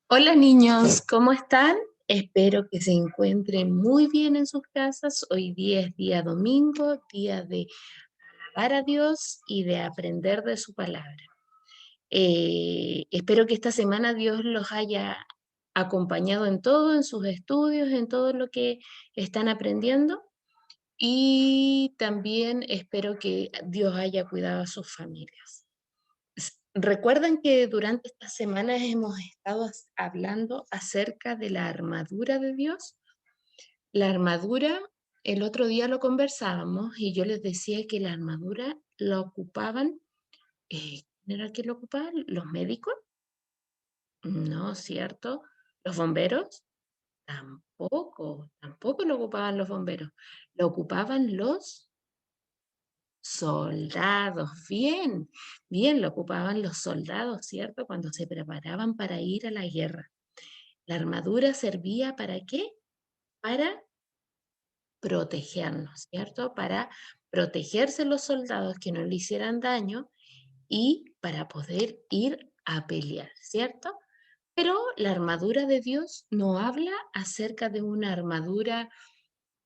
Hola niños, ¿cómo están? Espero que se encuentren muy bien en sus casas. Hoy día es día domingo, día de alabar a Dios y de aprender de su palabra. Espero que esta semana Dios los haya acompañado en todo, en sus estudios, en todo lo que están aprendiendo. Y también espero que Dios haya cuidado a sus familias. Recuerdan que durante estas semanas hemos estado hablando acerca de la armadura de Dios. La armadura, el otro día lo conversábamos y yo les decía que la armadura la ocupaban, ¿quién era el que lo ocupaba? ¿Los médicos? No, ¿cierto? ¿Los bomberos? Tampoco lo ocupaban los bomberos. Lo ocupaban los soldados. Bien, bien, lo ocupaban los soldados, ¿cierto? Cuando se preparaban para ir a la guerra. La armadura servía ¿para qué? Para protegernos, ¿cierto? Para protegerse los soldados que no le hicieran daño y para poder ir a pelear, ¿cierto? Pero la armadura de Dios no habla acerca de una armadura,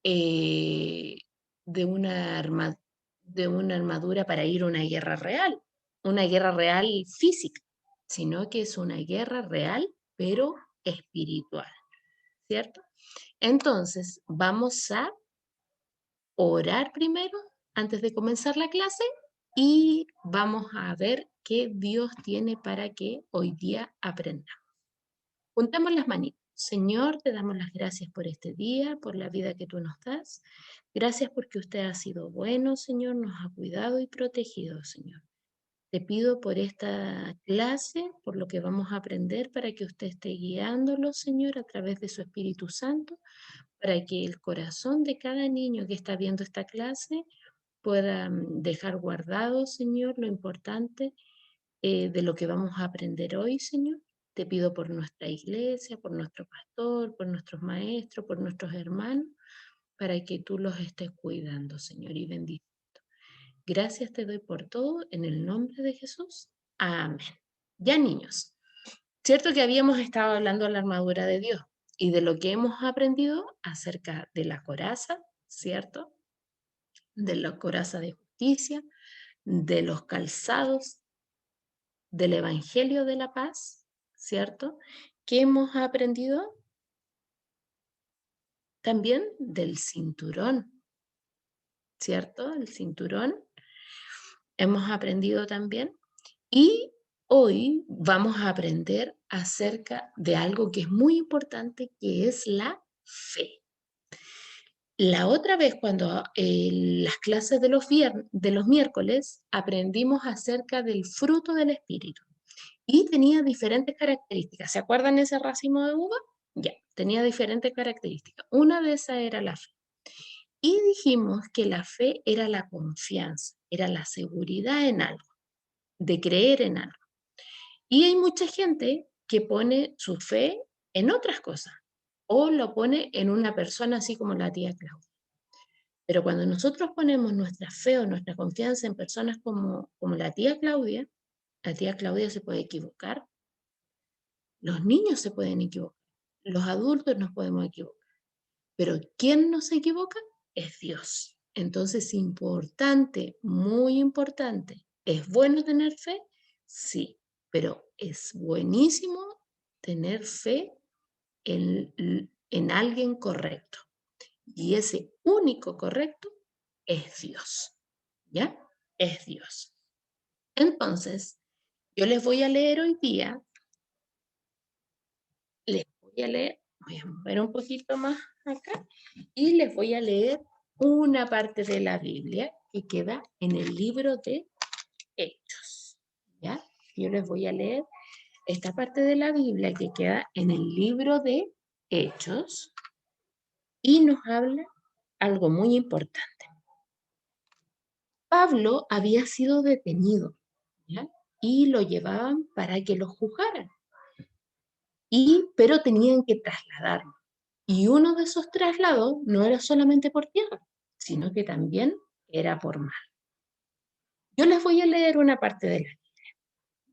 eh, de una de una armadura para ir a una guerra real física, sino que es una guerra real, pero espiritual, ¿cierto? Entonces, vamos a orar primero antes de comenzar la clase y vamos a ver qué Dios tiene para que hoy día aprendamos. Juntemos las manitas. Señor, te damos las gracias por este día, por la vida que tú nos das. Gracias porque usted ha sido bueno, Señor, nos ha cuidado y protegido, Señor. Te pido por esta clase, por lo que vamos a aprender, para que usted esté guiándolo, Señor, a través de su Espíritu Santo, para que el corazón de cada niño que está viendo esta clase pueda dejar guardado, Señor, lo importante de lo que vamos a aprender hoy, Señor. Te pido por nuestra iglesia, por nuestro pastor, por nuestros maestros, por nuestros hermanos, para que tú los estés cuidando, Señor, y bendito. Gracias te doy por todo, en el nombre de Jesús. Amén. Ya niños, cierto que habíamos estado hablando de la armadura de Dios y de lo que hemos aprendido acerca de la coraza, ¿cierto? De la coraza de justicia, de los calzados, del Evangelio de la Paz, ¿cierto? ¿Qué hemos aprendido? También del cinturón, ¿cierto? El cinturón hemos aprendido también. Y hoy vamos a aprender acerca de algo que es muy importante, que es la fe. La otra vez, cuando las clases de los miércoles, aprendimos acerca del fruto del Espíritu y tenía diferentes características. ¿Se acuerdan ese racimo de uva? Ya, tenía diferentes características. Una de esas era la fe. Y dijimos que la fe era la confianza, era la seguridad en algo, de creer en algo. Y hay mucha gente que pone su fe en otras cosas o lo pone en una persona así como la tía Claudia. Pero cuando nosotros ponemos nuestra fe o nuestra confianza en personas como la tía Claudia se puede equivocar, los niños se pueden equivocar, los adultos nos podemos equivocar, pero ¿quién no se equivoca? Es Dios. Entonces, importante, muy importante. ¿Es bueno tener fe? Sí, pero es buenísimo tener fe en alguien correcto. Y ese único correcto es Dios. ¿Ya? Es Dios. Entonces, yo les voy a leer hoy día, les voy a leer, voy a mover un poquito más acá, y les voy a leer una parte de la Biblia que queda en el libro de Hechos. ¿Ya? Yo les voy a leer esta parte de la Biblia que queda en el libro de Hechos y nos habla algo muy importante. Pablo había sido detenido, ¿ya? Y lo llevaban para que lo juzgaran, pero tenían que trasladarlo. Y uno de esos traslados no era solamente por tierra, sino que también era por mar. Yo les voy a leer una parte de la Biblia.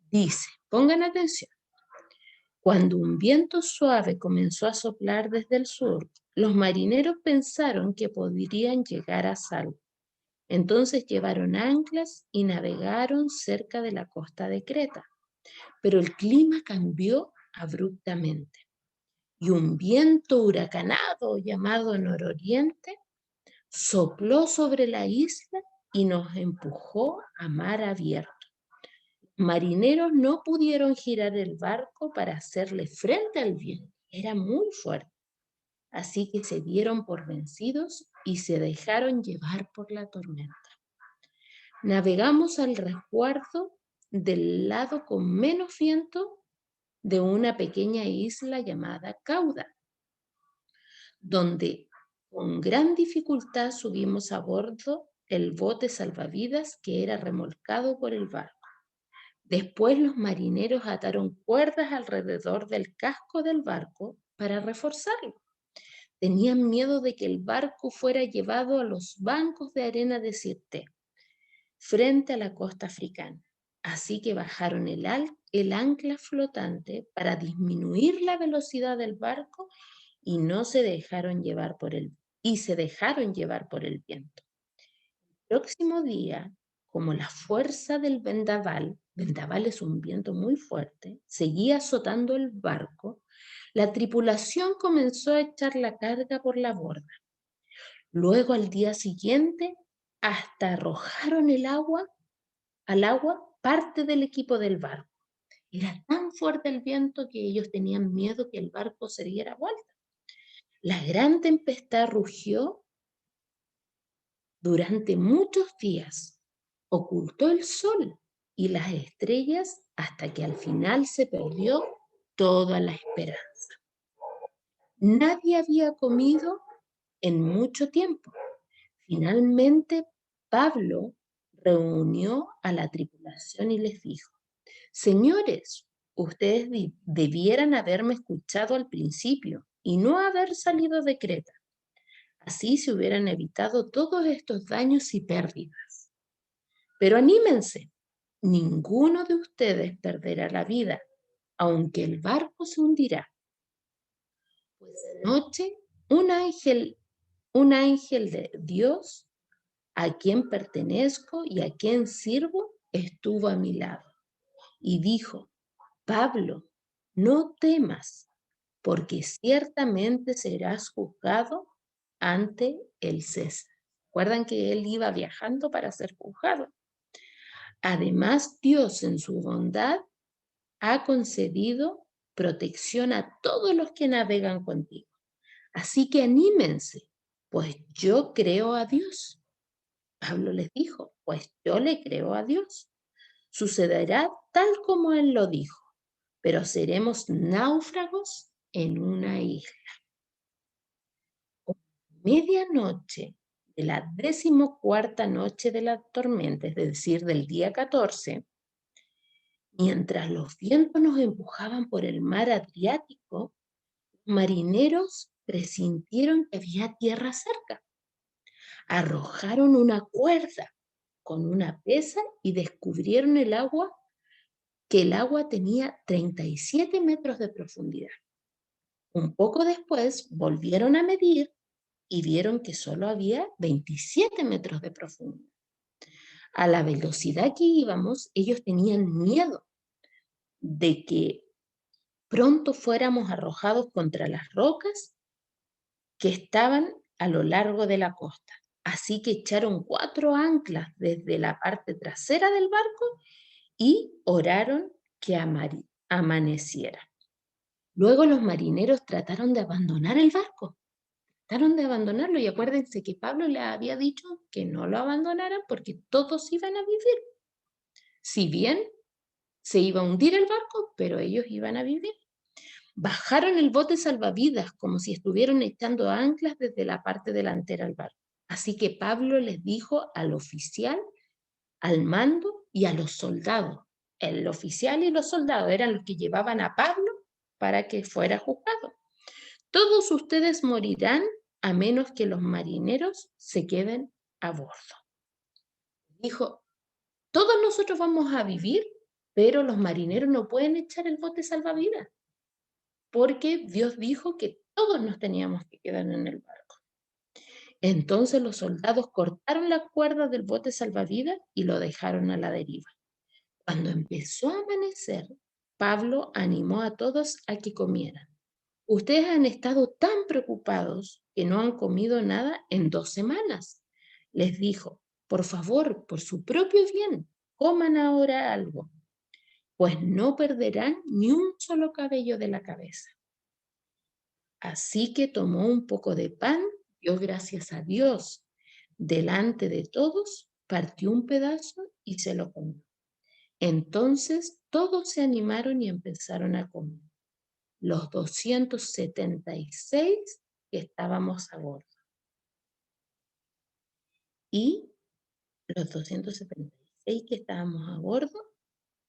Dice, pongan atención, Cuando un viento suave comenzó a soplar desde el sur, los marineros pensaron que podrían llegar a salvo. Entonces llevaron anclas y navegaron cerca de la costa de Creta. Pero el clima cambió abruptamente y un viento huracanado llamado nororiente sopló sobre la isla y nos empujó a mar abierto. Marineros no pudieron girar el barco para hacerle frente al viento. Era muy fuerte. Así que se dieron por vencidos y se dejaron llevar por la tormenta. Navegamos al resguardo del lado con menos viento de una pequeña isla llamada Cauda, donde con gran dificultad subimos a bordo el bote salvavidas que era remolcado por el barco. Después los marineros ataron cuerdas alrededor del casco del barco para reforzarlo. Tenían miedo de que el barco fuera llevado a los bancos de arena de Sirte, frente a la costa africana. Así que bajaron el ancla flotante para disminuir la velocidad del barco y no se dejaron llevar por el y se dejaron llevar por el viento. El próximo día, como la fuerza del vendaval es un viento muy fuerte, seguía azotando el barco, la tripulación comenzó a echar la carga por la borda. Luego al día siguiente, hasta arrojaron al agua parte del equipo del barco. Era tan fuerte el viento que ellos tenían miedo que el barco se diera vuelta. La gran tempestad rugió durante muchos días, ocultó el sol y las estrellas hasta que al final se perdió toda la esperanza. Nadie había comido en mucho tiempo. Finalmente, Pablo reunió a la tripulación y les dijo: Señores, ustedes debieran haberme escuchado al principio y no haber salido de Creta. Así se hubieran evitado todos estos daños y pérdidas. Pero anímense, ninguno de ustedes perderá la vida, aunque el barco se hundirá. Pues anoche un ángel de Dios, a quien pertenezco y a quien sirvo, estuvo a mi lado y dijo: Pablo, no temas, porque ciertamente serás juzgado ante el César. Recuerdan que él iba viajando para ser juzgado. Además, Dios en su bondad ha concedido protección a todos los que navegan contigo. Así que anímense, pues yo creo a Dios. Pablo les dijo: pues yo le creo a Dios. Sucederá tal como él lo dijo, pero seremos náufragos en una isla. Medianoche de la 14ª noche de la tormenta, es decir, del día 14, mientras los vientos nos empujaban por el mar Adriático, marineros presintieron que había tierra cerca. Arrojaron una cuerda con una pesa y descubrieron que el agua tenía 37 metros de profundidad. Un poco después volvieron a medir y vieron que solo había 27 metros de profundidad. A la velocidad que íbamos, ellos tenían miedo de que pronto fuéramos arrojados contra las rocas que estaban a lo largo de la costa. Así que echaron 4 anclas desde la parte trasera del barco y oraron que amaneciera. Luego los marineros trataron de abandonar el barco, trataron de abandonarlo, y acuérdense que Pablo les había dicho que no lo abandonaran porque todos iban a vivir. Si bien se iba a hundir el barco, pero ellos iban a vivir. Bajaron el bote salvavidas como si estuvieran echando anclas desde la parte delantera del barco. Así que Pablo les dijo al oficial, al mando y a los soldados. El oficial y los soldados eran los que llevaban a Pablo para que fuera juzgado. Todos ustedes morirán a menos que los marineros se queden a bordo. Dijo: todos nosotros vamos a vivir, pero los marineros no pueden echar el bote salvavidas. porque Dios dijo que todos nos teníamos que quedar en el barco. Entonces los soldados cortaron las cuerdas del bote salvavidas y lo dejaron a la deriva. Cuando empezó a amanecer, Pablo animó a todos a que comieran. Ustedes han estado tan preocupados que no han comido nada en 2 semanas. Les dijo, por favor, por su propio bien, coman ahora algo, pues no perderán ni un solo cabello de la cabeza. Así que tomó un poco de pan, dio gracias a Dios. Delante de todos, partió un pedazo y se lo comió. Entonces todos se animaron y empezaron a comer. Los 276 que estábamos a bordo. Y los 276 que estábamos a bordo,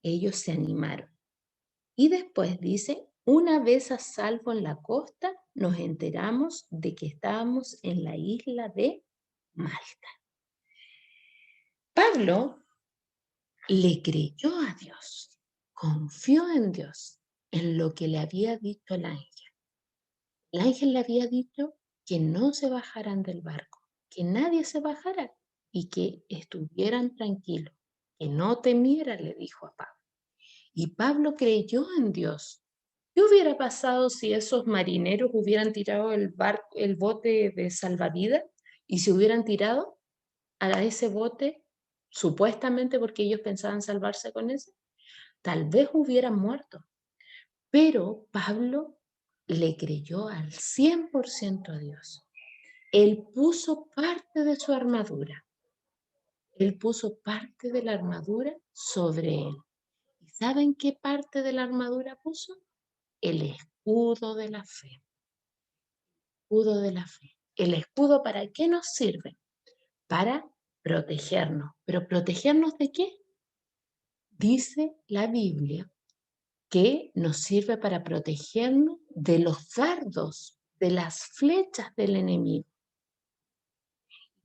ellos se animaron. Y después dice, una vez a salvo en la costa, nos enteramos de que estábamos en la isla de Malta. Pablo le creyó a Dios, confió en Dios, en lo que le había dicho el ángel. El ángel le había dicho que no se bajaran del barco, que nadie se bajara y que estuvieran tranquilos, que no temiera, le dijo a Pablo. Y Pablo creyó en Dios. ¿Qué hubiera pasado si esos marineros hubieran tirado el bote de salvavidas y se hubieran tirado a ese bote, supuestamente porque ellos pensaban salvarse con ese? Tal vez hubieran muerto. Pero Pablo le creyó al 100% a Dios. Él puso parte de su armadura. Él puso parte de la armadura sobre él. ¿Y saben qué parte de la armadura puso? El escudo de la fe. Escudo de la fe. ¿El escudo para qué nos sirve? Para protegernos. ¿Pero protegernos de qué? Dice la Biblia que nos sirve para protegernos de los dardos, de las flechas del enemigo.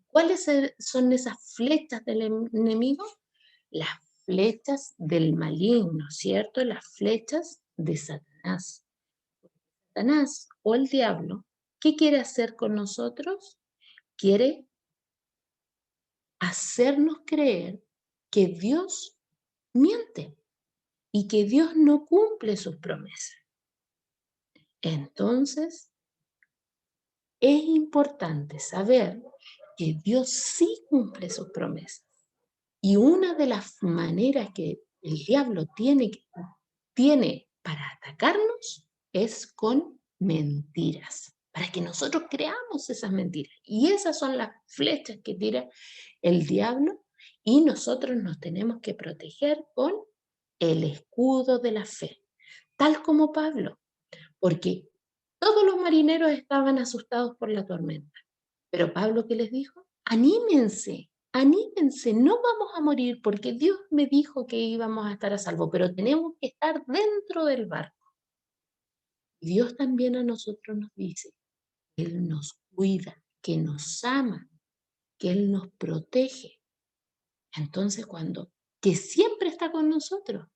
¿Cuáles son esas flechas del enemigo? Las flechas del maligno, ¿cierto? Las flechas de Satanás. Satanás o el diablo, ¿qué quiere hacer con nosotros? Quiere hacernos creer que Dios miente y que Dios no cumple sus promesas. Entonces, es importante saber que Dios sí cumple sus promesas. Y una de las maneras que el diablo tiene para atacarnos es con mentiras, para que nosotros creamos esas mentiras. Y esas son las flechas que tira el diablo y nosotros nos tenemos que proteger con el escudo de la fe, tal como Pablo, porque todos los marineros estaban asustados por la tormenta. Pero Pablo, ¿qué les dijo? Anímense, anímense, no vamos a morir porque Dios me dijo que íbamos a estar a salvo, pero tenemos que estar dentro del barco. Dios también a nosotros nos dice que Él nos cuida, que nos ama, que Él nos protege. Entonces, que siempre está con nosotros.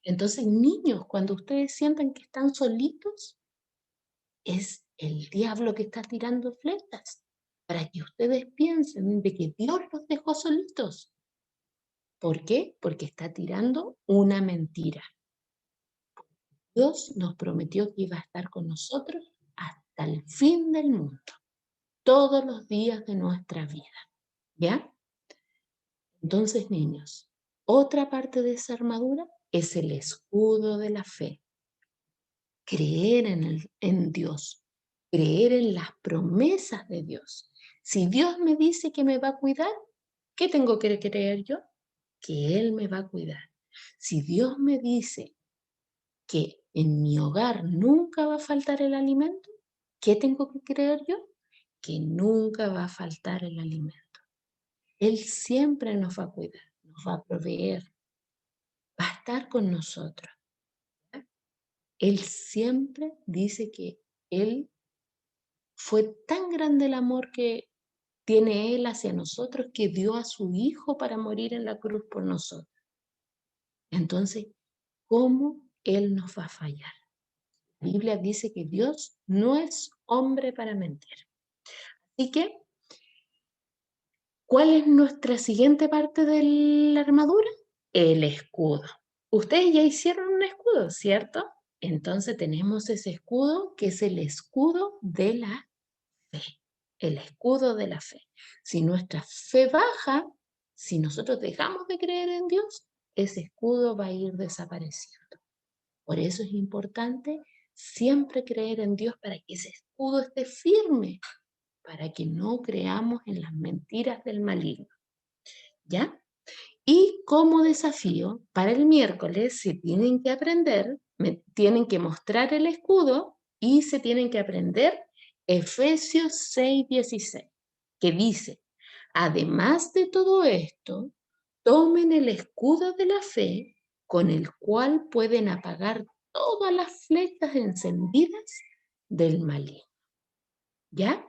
Entonces, niños, cuando ustedes sientan que están solitos, es el diablo que está tirando flechas para que ustedes piensen de que Dios los dejó solitos. ¿Por qué? Porque está tirando una mentira. Dios nos prometió que iba a estar con nosotros hasta el fin del mundo, todos los días de nuestra vida. ¿Ya? Entonces, niños, otra parte de esa armadura es el escudo de la fe. Creer en Dios, creer en las promesas de Dios. Si Dios me dice que me va a cuidar, ¿qué tengo que creer yo? Que Él me va a cuidar. Si Dios me dice que en mi hogar nunca va a faltar el alimento, ¿qué tengo que creer yo? Que nunca va a faltar el alimento. Él siempre nos va a cuidar, nos va a proveer, va a estar con nosotros. Él siempre dice que Él fue tan grande el amor que tiene Él hacia nosotros que dio a su Hijo para morir en la cruz por nosotros. Entonces, ¿cómo Él nos va a fallar? Biblia dice que Dios no es hombre para mentir. Así que, ¿cuál es nuestra siguiente parte de la armadura? El escudo. Ustedes ya hicieron un escudo, ¿cierto? Entonces tenemos ese escudo que es el escudo de la fe. El escudo de la fe. Si nuestra fe baja, si nosotros dejamos de creer en Dios, ese escudo va a ir desapareciendo. Por eso es importante siempre creer en Dios para que ese escudo esté firme, para que no creamos en las mentiras del maligno. ¿Ya? Y como desafío, para el miércoles se tienen que aprender, tienen que mostrar el escudo y se tienen que aprender Efesios 6:16, que dice, además de todo esto, tomen el escudo de la fe con el cual pueden apagar todas las flechas encendidas del maligno. ¿Ya?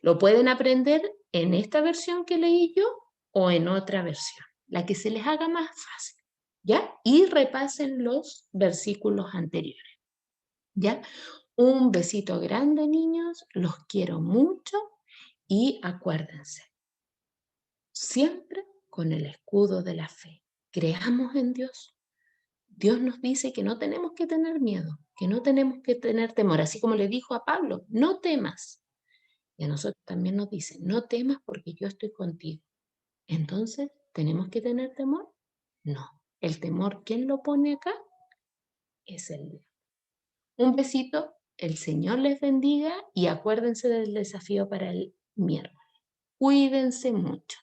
Lo pueden aprender en esta versión que leí yo o en otra versión, la que se les haga más fácil. ¿Ya? Y repasen los versículos anteriores. ¿Ya? Un besito grande, niños. Los quiero mucho y acuérdense, siempre con el escudo de la fe. Creamos en Dios. Dios nos dice que no tenemos que tener miedo, que no tenemos que tener temor, así como le dijo a Pablo, no temas. Y a nosotros también nos dice, no temas porque yo estoy contigo. Entonces, ¿tenemos que tener temor? No. El temor, ¿quién lo pone acá? Es el Dios. Un besito, el Señor les bendiga y acuérdense del desafío para el miércoles. Cuídense mucho.